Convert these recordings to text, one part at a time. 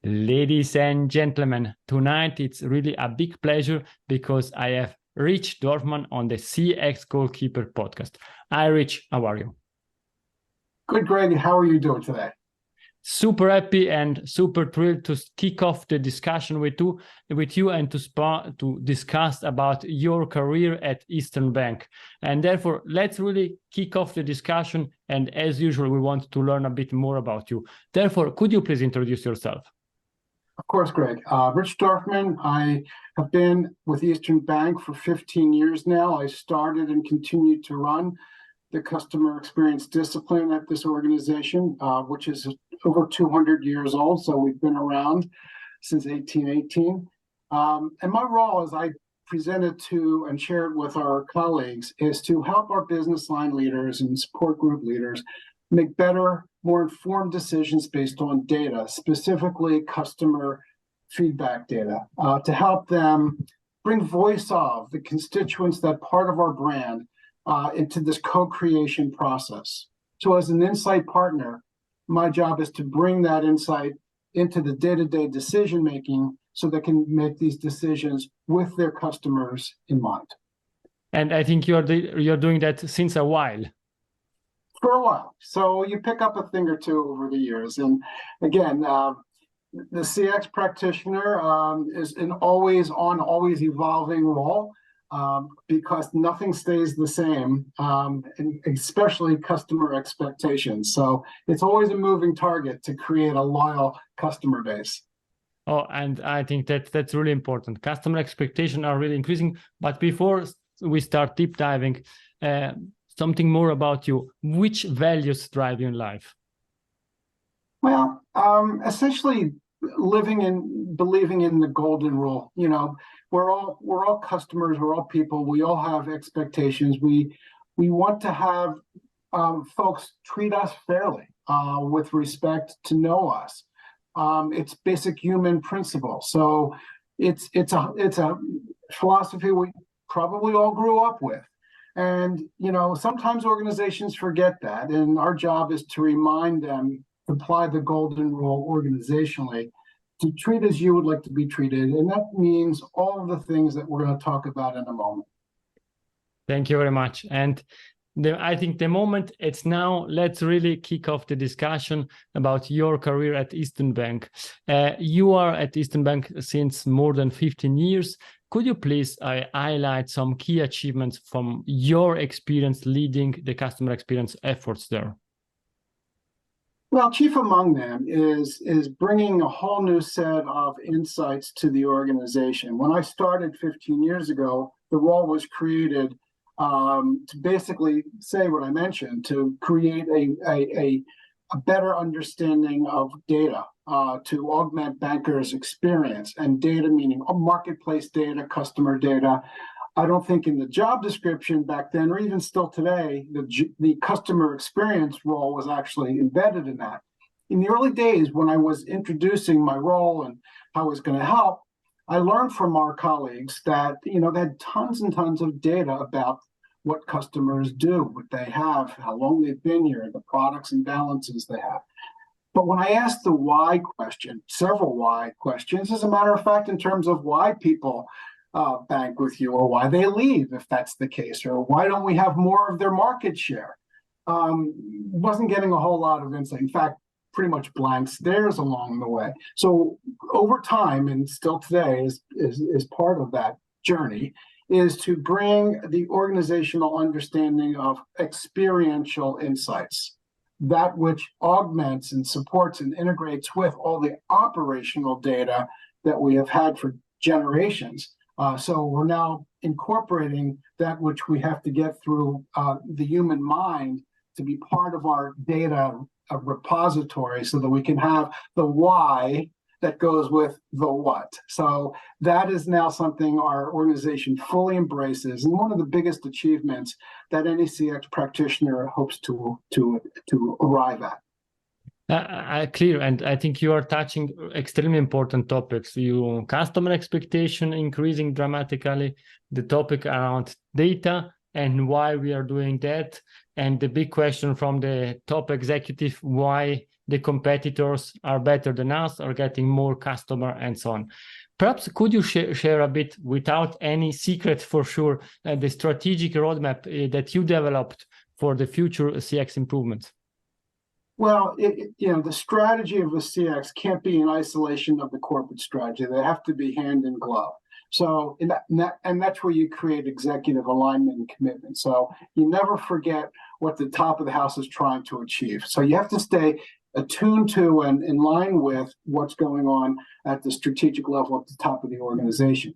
Ladies and gentlemen, tonight it's really a big pleasure because I have Rich Dorfman on the CX Goalkeeper Podcast. Hi, Rich. How are you? Good, Greg. How are you doing today? Super happy and super thrilled to kick off the discussion with you and to discuss about your career at Eastern Bank. And therefore, let's really kick off the discussion. And as usual, we want to learn a bit more about you. Therefore, could you please introduce yourself? Of course, Greg. Rich Dorfman. I have been with Eastern Bank for 15 years now. I started and continued to run the customer experience discipline at this organization, which is over 200 years old. So we've been around since 1818. And my role, as I presented to and shared with our colleagues, is to help our business line leaders and support group leaders make better, more informed decisions based on data, specifically customer feedback data, to help them bring voice of the constituents that part of our brand into this co-creation process. So as an insight partner, my job is to bring that insight into the day-to-day decision-making so they can make these decisions with their customers in mind. And I think you're doing that since a while. For a while. So you pick up a thing or two over the years. And again, the CX practitioner is an always on, always evolving role because nothing stays the same, and especially customer expectations. So it's always a moving target to create a loyal customer base. Oh, and I think that's really important. Customer expectations are really increasing. But before we start deep diving, something more about you. Which values drive you in life? Well, essentially living and believing in the golden rule. You know, we're all customers, we're all people, we all have expectations. We want to have folks treat us fairly, with respect, to know us. It's basic human principle. So it's a philosophy we probably all grew up with. And, you know, sometimes organizations forget that, and our job is to remind them to apply the golden rule organizationally, to treat as you would like to be treated. And that means all of the things that we're going to talk about in a moment. Thank you very much. And I think the moment it's now, let's really kick off the discussion about your career at Eastern Bank. You are at Eastern Bank since more than 15 years. Could you please highlight some key achievements from your experience leading the customer experience efforts there? Well, chief among them is bringing a whole new set of insights to the organization. When I started 15 years ago, the role was created to basically say what I mentioned, to create a better understanding of data, to augment bankers' experience, and data meaning marketplace data, customer data. I don't think in the job description back then, or even still today, the customer experience role was actually embedded in that. In the early days, when I was introducing my role and how I was going to help, I learned from our colleagues that, you know, they had tons and tons of data about what customers do, what they have, how long they've been here, the products and balances they have. But when I asked the why question, several why questions, as a matter of fact, in terms of why people bank with you, or why they leave, if that's the case, or why don't we have more of their market share, wasn't getting a whole lot of insight. In fact, pretty much blank stares along the way. So over time, and still today is part of that journey, is to bring the organizational understanding of experiential insights, that which augments and supports and integrates with all the operational data that we have had for generations. So we're now incorporating that which we have to get through the human mind to be part of our data repository, so that we can have the why that goes with the what. So that is now something our organization fully embraces, and one of the biggest achievements that any CX practitioner hopes to arrive at. Clear, and I think you are touching extremely important topics. Customer expectation increasing dramatically, the topic around data and why we are doing that, and the big question from the top executive, why the competitors are better than us, are getting more customer, and so on. Perhaps could you share a bit, without any secret for sure, the strategic roadmap that you developed for the future CX improvements? Well, the strategy of a CX can't be in isolation of the corporate strategy. They have to be hand in glove. So, and that's where you create executive alignment and commitment. So you never forget what the top of the house is trying to achieve. So you have to stay attuned to and in line with what's going on at the strategic level at the top of the organization.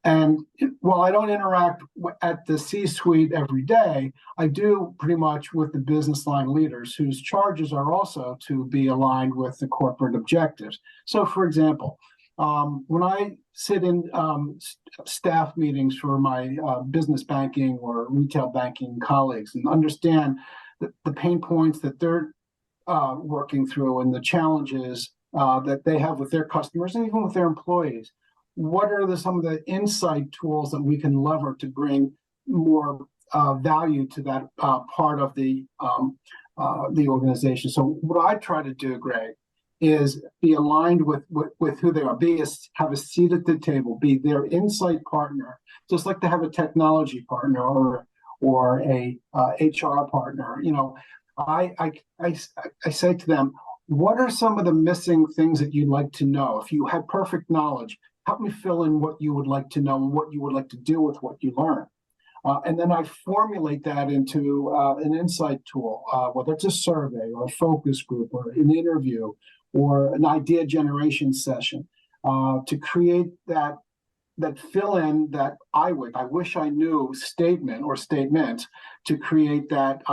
And while I don't interact at the C-suite every day, I do pretty much with the business line leaders whose charges are also to be aligned with the corporate objectives. So, for example, when I sit in staff meetings for my business banking or retail banking colleagues and understand the pain points that they're working through and the challenges that they have with their customers and even with their employees, what are some of the insight tools that we can lever to bring more value to that part of the organization? So what I try to do, Greg, is be aligned with who they are, have a seat at the table, be their insight partner, just like to have a technology partner or a HR partner. I say to them, what are some of the missing things that you'd like to know? If you had perfect knowledge, help me fill in what you would like to know and what you would like to do with what you learn. And then I formulate that into an insight tool, whether it's a survey or a focus group or an interview or an idea generation session, to create that fill in that I wish I knew statement or statements to create that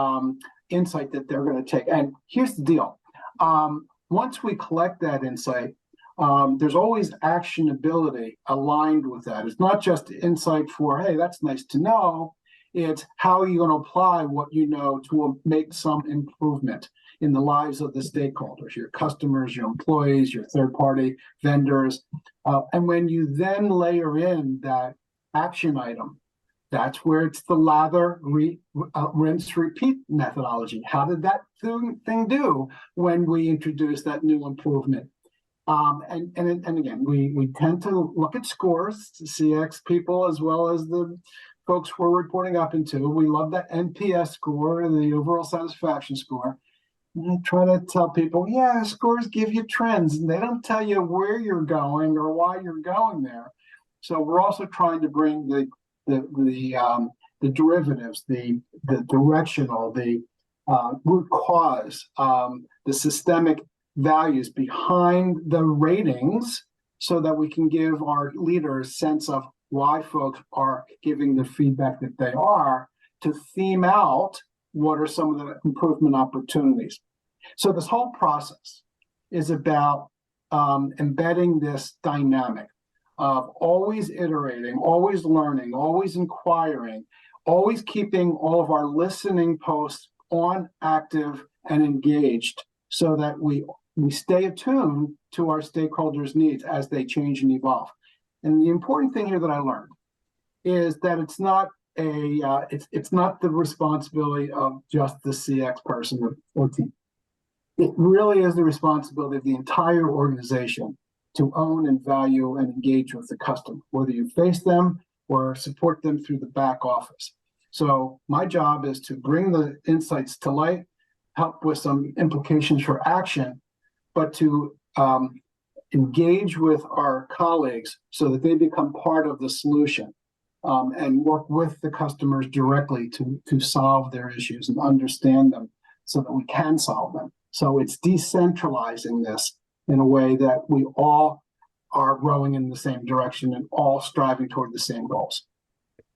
insight that they're going to take. And here's the deal. Once we collect that insight, there's always actionability aligned with that. It's not just insight for, hey, that's nice to know. It's how are you going to apply what you know to make some improvement in the lives of the stakeholders, your customers, your employees, your third-party vendors. And when you then layer in that action item, that's where it's the lather, rinse, repeat methodology. How did that thing do when we introduced that new improvement? And again, we tend to look at scores, CX people, as well as the folks we're reporting up into. We love that NPS score, the overall satisfaction score. And I try to tell people, yeah, scores give you trends, and they don't tell you where you're going or why you're going there. So we're also trying to bring the derivatives, the directional, the root cause, the systemic values behind the ratings, so that we can give our leaders a sense of why folks are giving the feedback that they are, to theme out what are some of the improvement opportunities. So this whole process is about embedding this dynamic of always iterating, always learning, always inquiring, always keeping all of our listening posts on, active, and engaged, so that we stay attuned to our stakeholders' needs as they change and evolve. And the important thing here that I learned is that it's not it's not the responsibility of just the CX person or team. It really is the responsibility of the entire organization to own and value and engage with the customer, whether you face them or support them through the back office. So my job is to bring the insights to light, help with some implications for action, but to engage with our colleagues so that they become part of the solution, and work with the customers directly to solve their issues and understand them so that we can solve them. So it's decentralizing this in a way that we all are rowing in the same direction and all striving toward the same goals.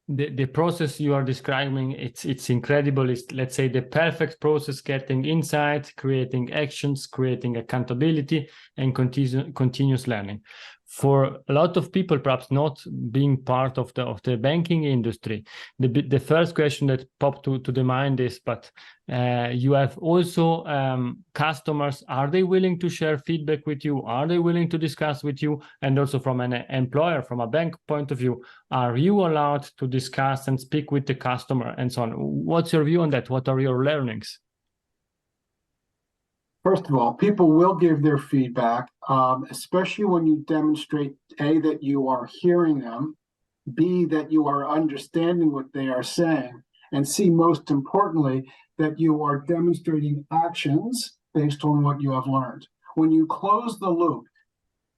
The process you are describing, it's incredible. It's, let's say, the perfect process: getting insight, creating actions, creating accountability, and continuous learning. For a lot of people, perhaps not being part of the banking industry, the first question that popped to the mind is, but you have also customers. Are they willing to share feedback with you? Are they willing to discuss with you? And also from an employer, from a bank point of view, are you allowed to discuss and speak with the customer and so on? What's your view on that? What are your learnings? First of all, people will give their feedback, especially when you demonstrate, A, that you are hearing them, B, that you are understanding what they are saying, and C, most importantly, that you are demonstrating actions based on what you have learned. When you close the loop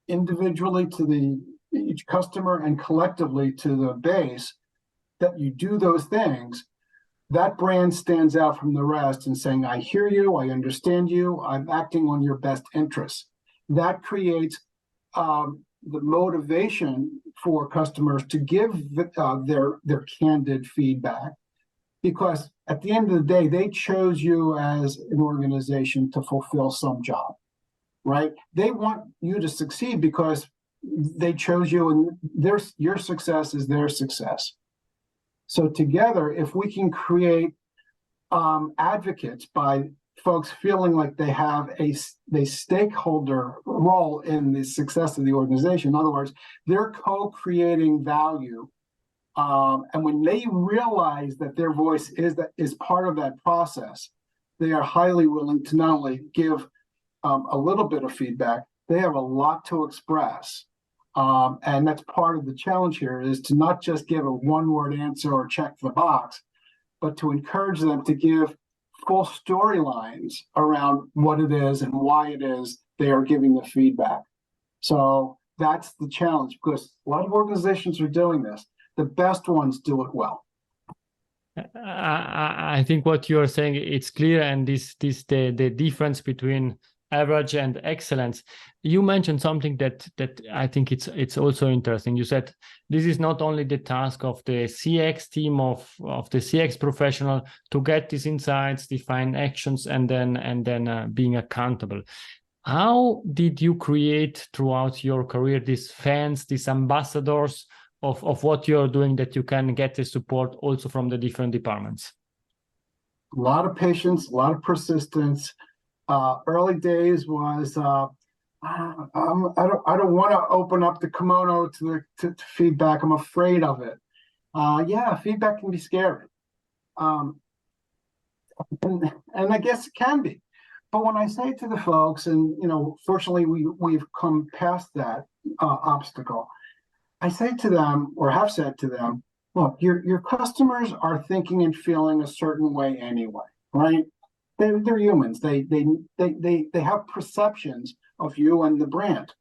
individually to each customer and collectively to the base, that you do those things, that brand stands out from the rest and saying, I hear you, I understand you, I'm acting on your best interests. That creates the motivation for customers to give their candid feedback, because at the end of the day, they chose you as an organization to fulfill some job, right? They want you to succeed because they chose you, and your success is their success. So together, if we can create advocates by folks feeling like they have a stakeholder role in the success of the organization, in other words, they're co-creating value, and when they realize that their voice is part of that process, they are highly willing to not only give a little bit of feedback, they have a lot to express. And that's part of the challenge here, is to not just give a one-word answer or check the box, but to encourage them to give full storylines around what it is and why it is they are giving the feedback. So that's the challenge, because a lot of organizations are doing this. The best ones do it well. I think what you are saying, it's clear, and the difference between average and excellence. You mentioned something that I think it's also interesting. You said this is not only the task of the CX team of the CX professional to get these insights, define actions, and then being accountable. How did you create throughout your career these fans, these ambassadors of what you're doing, that you can get the support also from the different departments? A lot of patience, a lot of persistence. Early days was I don't want to open up the kimono to feedback. I'm afraid of it. Yeah, feedback can be scary, and I guess it can be. But when I say to the folks, and fortunately we've come past that obstacle, I say to them, or have said to them, look, your customers are thinking and feeling a certain way anyway, right? They're humans. They have perceptions of you and the brand.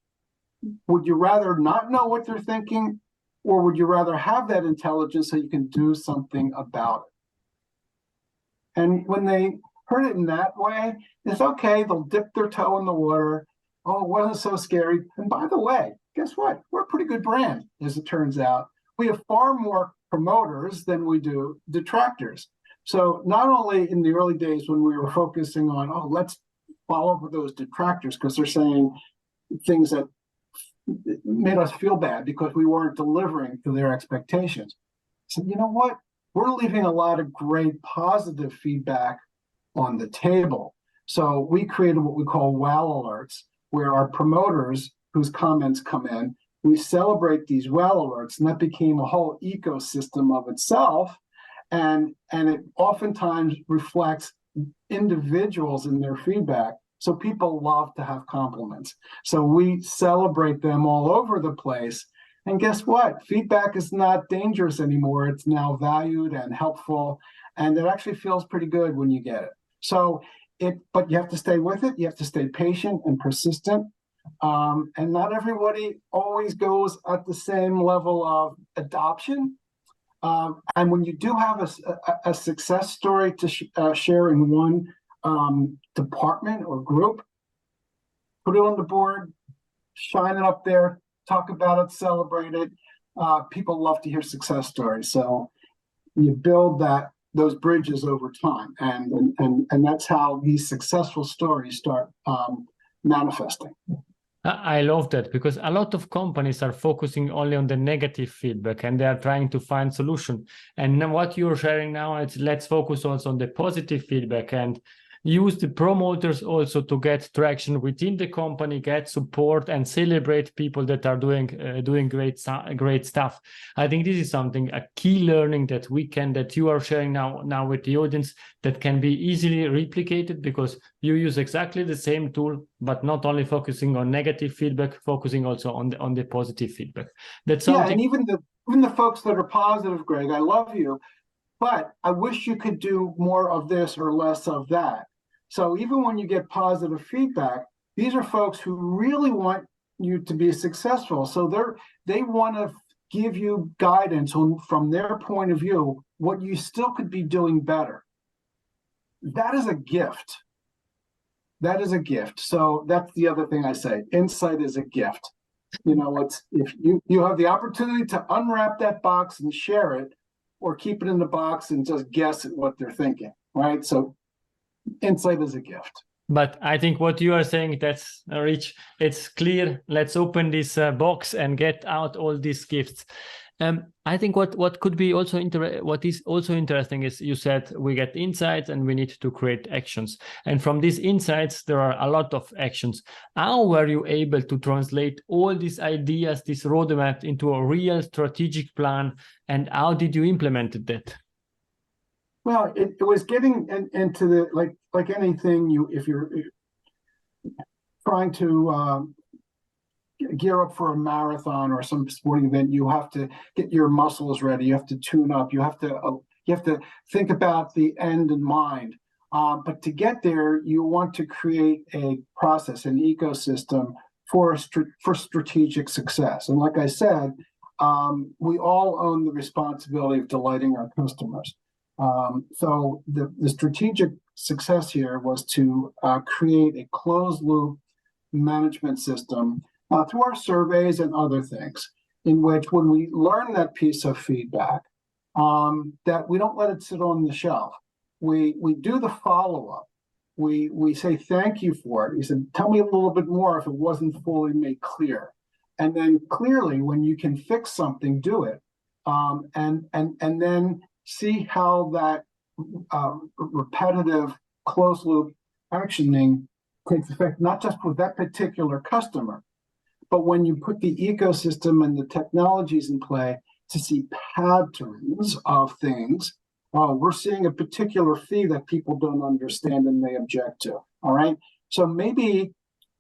Would you rather not know what they're thinking, or would you rather have that intelligence so you can do something about it? And when they heard it in that way, it's okay. They'll dip their toe in the water. Oh, it wasn't so scary. And by the way, guess what? We're a pretty good brand, as it turns out. We have far more promoters than we do detractors. So not only in the early days when we were focusing on, let's follow up with those detractors because they're saying things that made us feel bad because we weren't delivering to their expectations. So you know what? We're leaving a lot of great positive feedback on the table. So we created what we call wow alerts, where our promoters whose comments come in, we celebrate these wow alerts, and that became a whole ecosystem of itself. And it oftentimes reflects individuals in their feedback. So people love to have compliments. So we celebrate them all over the place. And guess what? Feedback is not dangerous anymore. It's now valued and helpful. And it actually feels pretty good when you get it. But you have to stay with it. You have to stay patient and persistent. And not everybody always goes at the same level of adoption. And when you do have a success story to share in one department or group, put it on the board, shine it up there, talk about it, celebrate it. People love to hear success stories. So you build those bridges over time. And that's how these successful stories start manifesting. I love that, because a lot of companies are focusing only on the negative feedback and they are trying to find solution. And what you're sharing now, let's focus also on the positive feedback. And use the promoters also to get traction within the company, get support, and celebrate people that are doing great stuff. I think this is something, a key learning that you are sharing now with the audience, that can be easily replicated, because you use exactly the same tool, but not only focusing on negative feedback, focusing also on the positive feedback. That's something. Yeah, and even the folks that are positive, Greg, I love you, but I wish you could do more of this or less of that. So even when you get positive feedback, these are folks who really want you to be successful. So they want to give you guidance on, from their point of view, what you still could be doing better. That is a gift. That is a gift. So that's the other thing I say. Insight is a gift. You know, it's if you have the opportunity to unwrap that box and share it, or keep it in the box and just guess at what they're thinking, right? So insight is a gift. But I think what you are saying, that's Rich, it's clear. Let's open this box and get out all these gifts. I think what could be also what is also interesting is, you said we get insights and we need to create actions. And from these insights, there are a lot of actions. How were you able to translate all these ideas, this roadmap, into a real strategic plan? And how did you implement that? Well, it was getting into the, like anything, if you're trying to gear up for a marathon or some sporting event, you have to get your muscles ready. You have to tune up. You have to think about the end in mind. But to get there, you want to create a process, an ecosystem for strategic success. And like I said, we all own the responsibility of delighting our customers. So the strategic success here was to create a closed loop management system through our surveys and other things, in which when we learn that piece of feedback, that we don't let it sit on the shelf. We do the follow-up. We say thank you for it. We said, tell me a little bit more if it wasn't fully made clear. And then clearly, when you can fix something, do it. And then see how that repetitive closed loop actioning takes effect, not just with that particular customer, but when you put the ecosystem and the technologies in play to see patterns of things. We're seeing a particular fee that people don't understand and they object to. All right. So maybe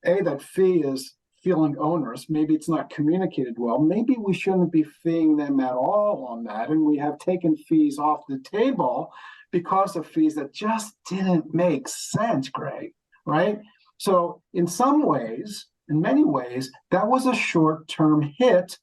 that fee is feeling onerous. Maybe it's not communicated well. Maybe we shouldn't be feeing them at all on that. And we have taken fees off the table because of fees that just didn't make sense, Greg. Right. So in many ways, that was a short-term hit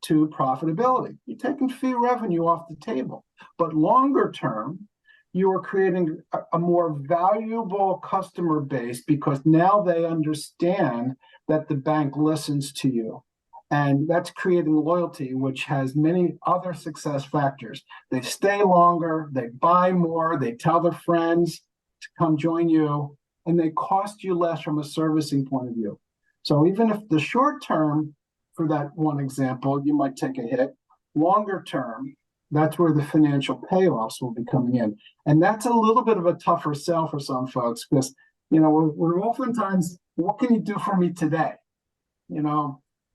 to profitability. You're taking fee revenue off the table. But longer term, you are creating a more valuable customer base, because now they understand that the bank listens to you. And that's creating loyalty, which has many other success factors. They stay longer, they buy more, they tell their friends to come join you, and they cost you less from a servicing point of view. So even if the short term, for that one example, you might take a hit, longer term, that's where the financial payoffs will be coming in. And that's a little bit of a tougher sell for some folks, because, we're oftentimes, what can you do for me today?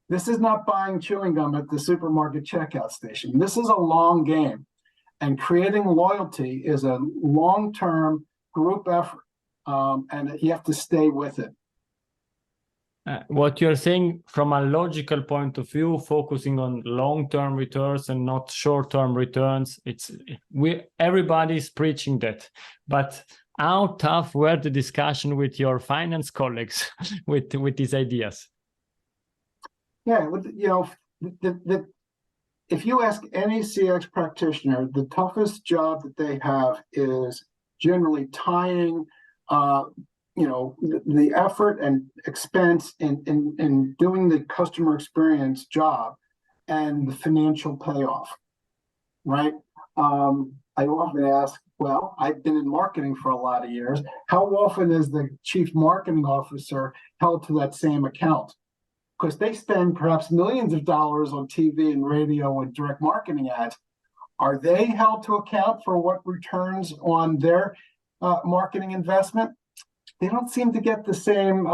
This is not buying chewing gum at the supermarket checkout station. This is a long game. And creating loyalty is a long-term group effort. And you have to stay with it. What you're saying from a logical point of view, focusing on long-term returns and not short-term returns, everybody's preaching that. But how tough were the discussion with your finance colleagues with these ideas? Yeah, if you ask any CX practitioner, the toughest job that they have is generally tying the effort and expense in doing the customer experience job and the financial payoff, right? I often ask, well, I've been in marketing for a lot of years. How often is the chief marketing officer held to that same account? Because they spend perhaps millions of dollars on TV and radio and direct marketing ads. Are they held to account for what returns on their marketing investment, they don't seem to get the same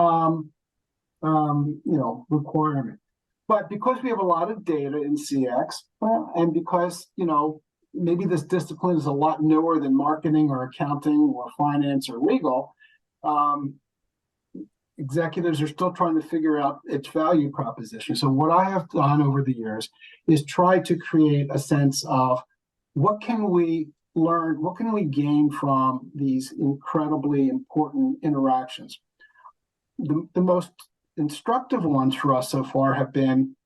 requirement. But because we have a lot of data in CX, and because maybe this discipline is a lot newer than marketing or accounting or finance or legal, executives are still trying to figure out its value proposition. So what I have done over the years is try to create a sense of what can we learn, what can we gain from these incredibly important interactions. The most instructive ones for us so far have been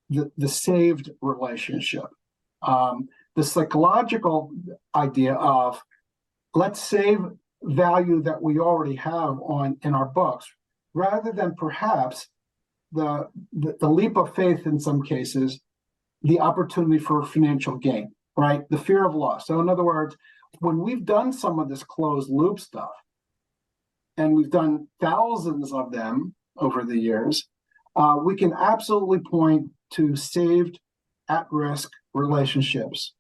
the saved relationship. The psychological idea of let's save value that we already have in our books, rather than perhaps the leap of faith in some cases, the opportunity for financial gain, right? The fear of loss. So in other words, when we've done some of this closed loop stuff, and we've done thousands of them over the years, we can absolutely point to saved at-risk relationships.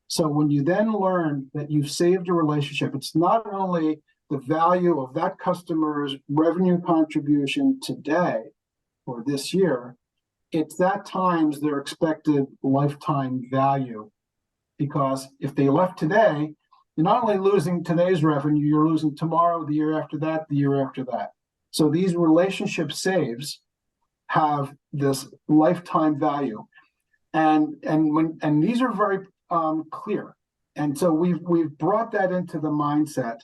So when you then learn that you've saved a relationship, it's not only the value of that customer's revenue contribution today or this year, it's that times their expected lifetime value. Because if they left today, you're not only losing today's revenue, you're losing tomorrow, the year after that, the year after that. So these relationship saves have this lifetime value, and these are very clear. And so we've brought that into the mindset.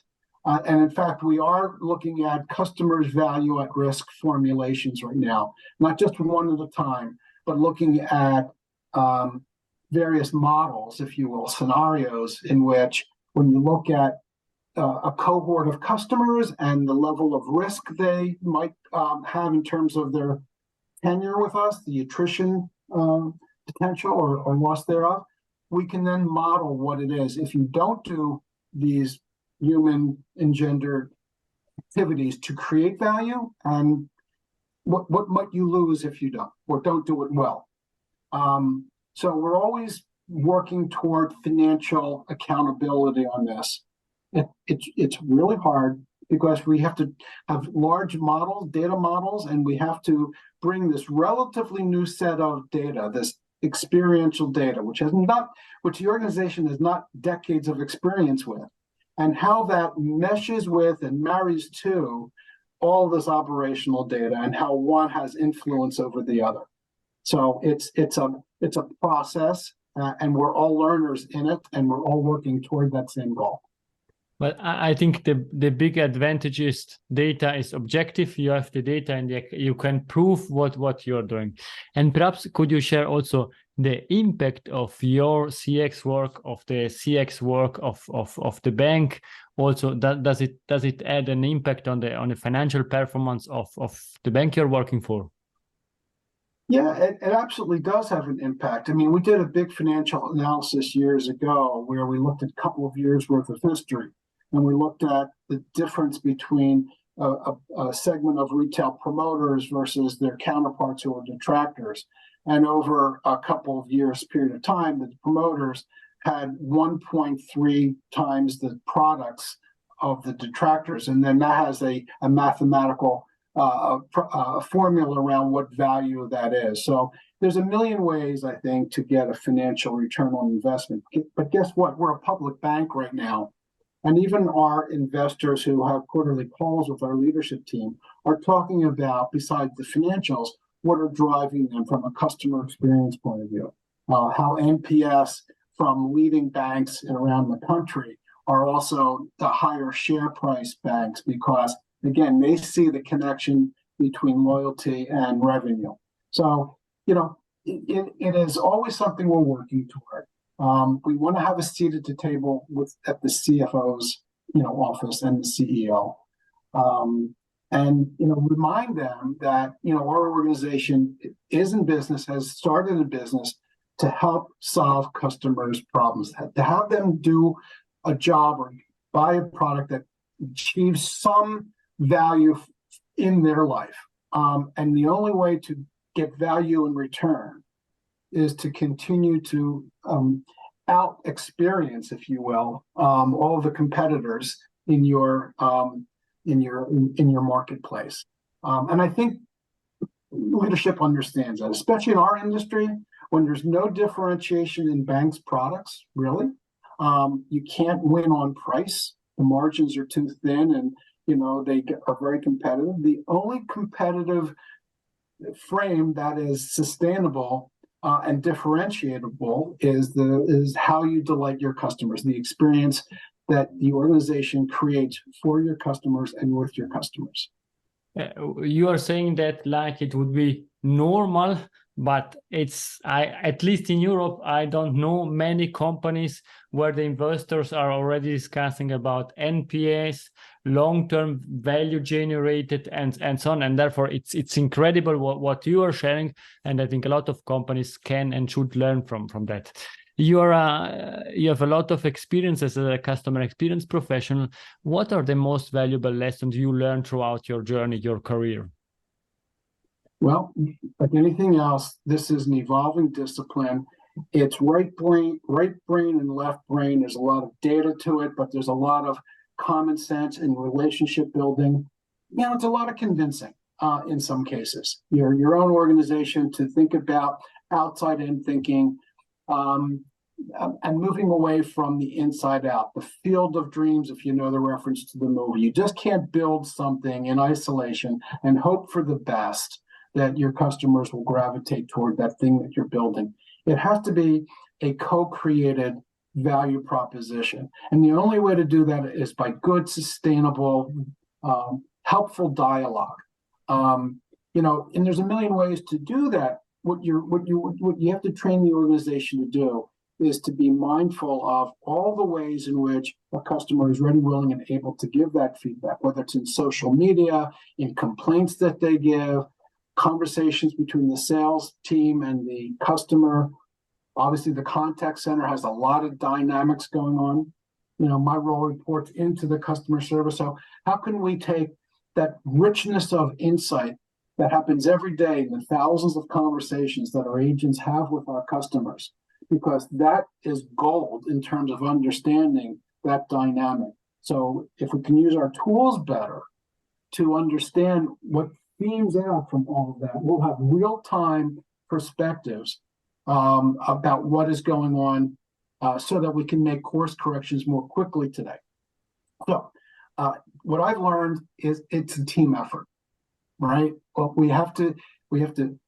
And in fact, we are looking at customers' value at risk formulations right now, not just one at a time, but looking at various models, if you will, scenarios in which when you look at a cohort of customers and the level of risk they might have in terms of their tenure with us, the attrition potential or loss thereof, we can then model what it is. If you don't do these human engendered activities to create value, and what might you lose if you don't, or don't do it well. So we're always working toward financial accountability on this. It's really hard because we have to have large models, data models, and we have to bring this relatively new set of data, this experiential data, which the organization has not decades of experience with, and how that meshes with and marries to all this operational data and how one has influence over the other. So it's a process, and we're all learners in it, and we're all working toward that same goal. But I think the big advantage is data is objective. You have the data and you can prove what you're doing. And perhaps could you share also the impact of your CX work, of the CX work of the bank? Also, does it add an impact on the financial performance of the bank you're working for? Yeah, it absolutely does have an impact. I mean, we did a big financial analysis years ago where we looked at a couple of years worth of history. And we looked at the difference between a segment of retail promoters versus their counterparts who are detractors. And over a couple of years period of time, the promoters had 1.3 times the products of the detractors. And then that has a mathematical formula around what value that is. So there's a million ways, I think, to get a financial return on investment. But guess what? We're a public bank right now. And even our investors who have quarterly calls with our leadership team are talking about, besides the financials, what are driving them from a customer experience point of view. How NPS from leading banks around the country are also the higher share price banks because, again, they see the connection between loyalty and revenue. So, it is always something we're working toward. We want to have a seat at the table at the CFO's, office and the CEO, and remind them that our organization is in business, has started a business to help solve customers' problems, to have them do a job or buy a product that achieves some value in their life, and the only way to get value in return is to continue to out experience, if you will, all of the competitors in your marketplace. And I think leadership understands that, especially in our industry, when there's no differentiation in banks' products, really. You can't win on price. The margins are too thin, and they are very competitive. The only competitive frame that is sustainable and differentiable is how you delight your customers, the experience that the organization creates for your customers and with your customers. You are saying that like it would be normal, but at least in Europe, I don't know many companies where the investors are already discussing about NPS, long-term value generated, and so on. And therefore, it's incredible what you are sharing, and I think a lot of companies can and should learn from that. You have a lot of experience as a customer experience professional. What are the most valuable lessons you learned throughout your journey, your career? Well, like anything else, this is an evolving discipline. It's right brain and left brain. There's a lot of data to it, but there's a lot of common sense and relationship building. It's a lot of convincing in some cases. Your own organization to think about outside-in thinking, and moving away from the inside out, the field of dreams, if you know the reference to the movie. You just can't build something in isolation and hope for the best that your customers will gravitate toward that thing that you're building. It has to be a co-created value proposition. And the only way to do that is by good, sustainable, helpful dialogue. And there's a million ways to do that. What you have to train the organization to do is to be mindful of all the ways in which a customer is ready, willing, and able to give that feedback, whether it's in social media, in complaints that they give, conversations between the sales team and the customer. Obviously, the contact center has a lot of dynamics going on. My role reports into the customer service. So how can we take that richness of insight that happens every day in the thousands of conversations that our agents have with our customers, because that is gold in terms of understanding that dynamic. So if we can use our tools better to understand what themes out from all of that, we'll have real-time perspectives about what is going on so that we can make course corrections more quickly today. So what I've learned is it's a team effort, right? But we have to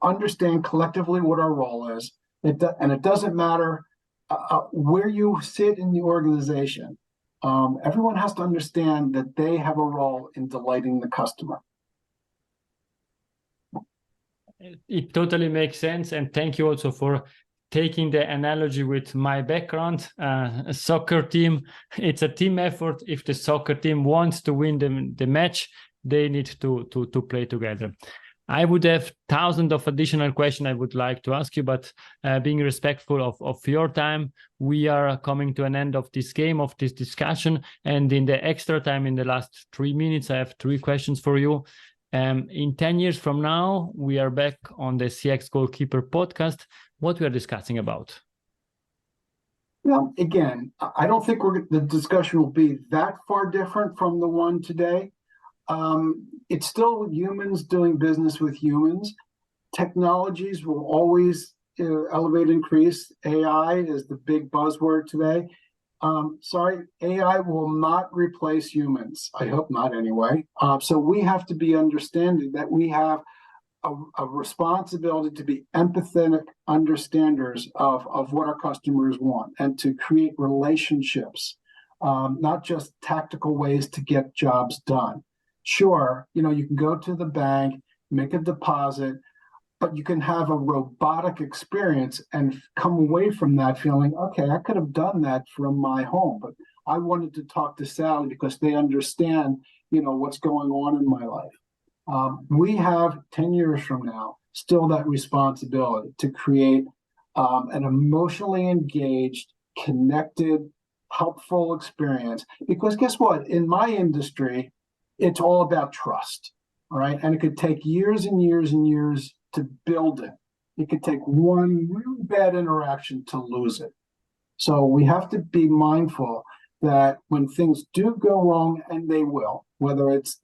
understand collectively what our role is. And it doesn't matter where you sit in the organization. Everyone has to understand that they have a role in delighting the customer. It totally makes sense. And thank you also for taking the analogy with my background. A soccer team, it's a team effort. If the soccer team wants to win the match, they need to play together. I would have thousands of additional questions I would like to ask you, but being respectful of your time, we are coming to an end of this game, of this discussion. And in the extra time, in the last 3 minutes, I have 3 questions for you. In 10 years from now, we are back on the CX Goalkeeper podcast. What we are discussing about? Well, again, I don't think the discussion will be that far different from the one today. It's still humans doing business with humans. Technologies will always elevate, increase. AI is the big buzzword today. AI will not replace humans. I hope not, anyway. So we have to be understanding that we have a responsibility to be empathetic understanders of what our customers want and to create relationships, not just tactical ways to get jobs done. Sure, you can go to the bank, make a deposit, but you can have a robotic experience and come away from that feeling, okay, I could have done that from my home, but I wanted to talk to Sally because they understand, what's going on in my life. We have 10 years from now still that responsibility to create an emotionally engaged, connected, helpful experience. Because guess what? In my industry, it's all about trust, right? And it could take years and years and years to build it. It could take one really bad interaction to lose it. So we have to be mindful that when things do go wrong, and they will, whether it's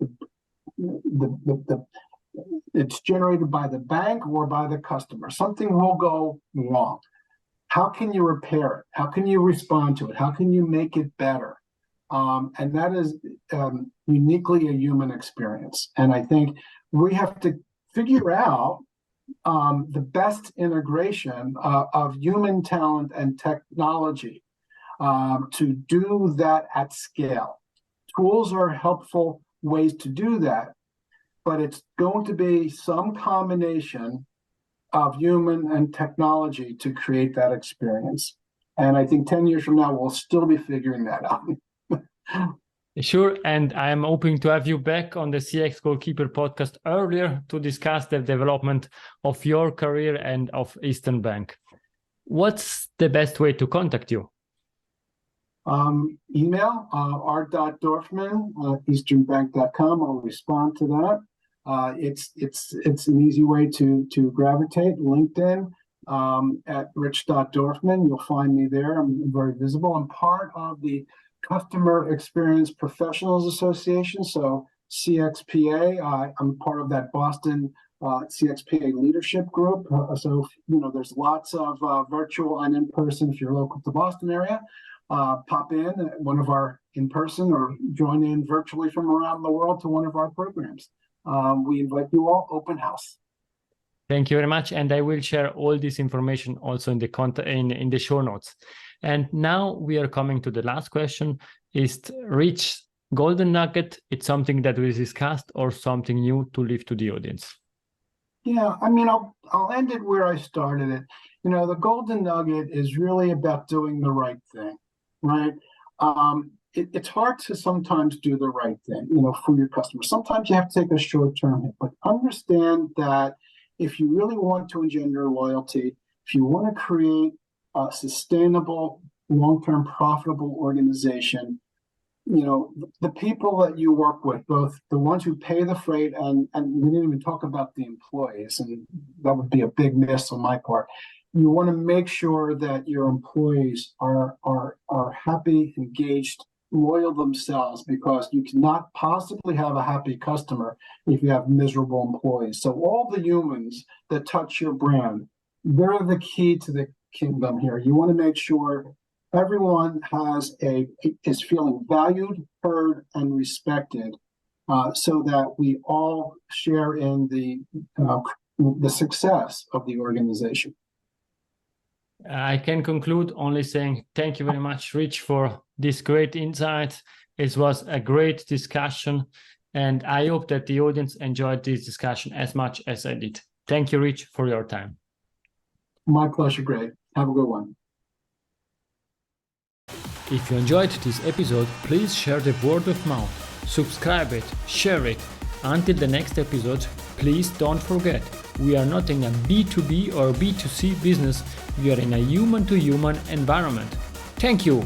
it's generated by the bank or by the customer, something will go wrong. How can you repair it? How can you respond to it? How can you make it better? And that is uniquely a human experience. And I think we have to figure out the best integration of human talent and technology to do that at scale. Tools are helpful ways to do that, but it's going to be some combination of human and technology to create that experience. And I think 10 years from now, we'll still be figuring that out. Sure, and I am hoping to have you back on the CX Goalkeeper podcast earlier to discuss the development of your career and of Eastern Bank. What's the best way to contact you? Email r.dorfman easternbank.com. I'll respond to that. It's an easy way to gravitate. LinkedIn at rich.dorfman. You'll find me there. I'm very visible. I'm part of the Customer Experience Professionals Association, so CXPA. I'm part of that Boston CXPA leadership group. So, there's lots of virtual and in-person if you're local to the Boston area. Pop in one of our in-person or join in virtually from around the world to one of our programs. We invite you all, open house. Thank you very much. And I will share all this information also in the show notes. And now we are coming to the last question. Is Rich golden nugget, it's something that we discussed or something new to leave to the audience? Yeah, I'll end it where I started it. The golden nugget is really about doing the right thing, right? It's hard to sometimes do the right thing, for your customers. Sometimes you have to take a short-term hit, but understand that if you really want to engender loyalty, if you want to create a sustainable, long-term, profitable organization, the people that you work with, both the ones who pay the freight and we didn't even talk about the employees, and that would be a big miss on my part. You want to make sure that your employees are happy, engaged, loyal themselves, because you cannot possibly have a happy customer if you have miserable employees. So all the humans that touch your brand, they're the key to the kingdom here. You want to make sure everyone is feeling valued, heard, and respected, so that we all share in the success of the organization. I can conclude only saying thank you very much, Rich, for this great insight. It was a great discussion, and I hope that the audience enjoyed this discussion as much as I did. Thank you, Rich, for your time. My pleasure, Greg. Have a good one. If you enjoyed this episode, please share the word of mouth, subscribe it, share it. Until the next episode, please don't forget, we are not in a B2B or B2C business, we are in a human-to-human environment. Thank you!